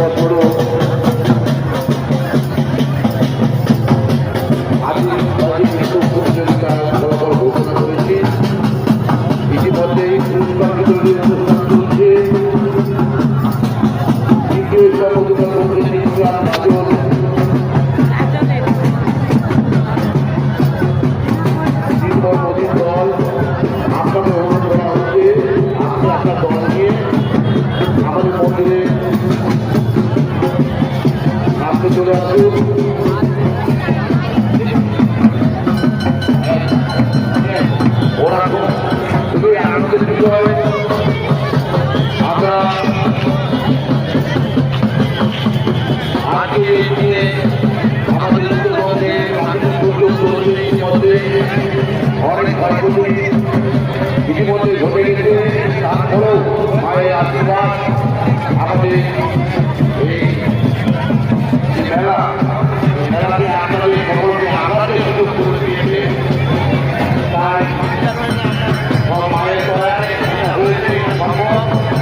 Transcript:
বছরও প্রতিযোগিতার ফলাফল ঘোষণা করেছি। ইতিমধ্যেই পুরস্কার বিতরণের অনুষ্ঠান চলছে। তৃতীয় সর্বোত্তম মোদীর দল আপনাকে অনুরোধ করা হচ্ছে, আপনি আপনার দল নিয়ে আমাদের মন্দিরে আসতে চলে আসুন। ওরা খুবই আনন্দের বিষয়। আমরা আজকে আমাদের উত্তরবঙ্গে মধ্যে অনেক ক্ষয়ক্ষতি ইতিমধ্যে ঘটে গেছে। তারপরেও মায়ের আশীর্বাদ আমাদের এই মেলাতে আপনাদের সকলকে আনন্দের সুযোগ করে দিয়েছে। তাই মায়ের দ্বারা হয়েছে সম্ভব।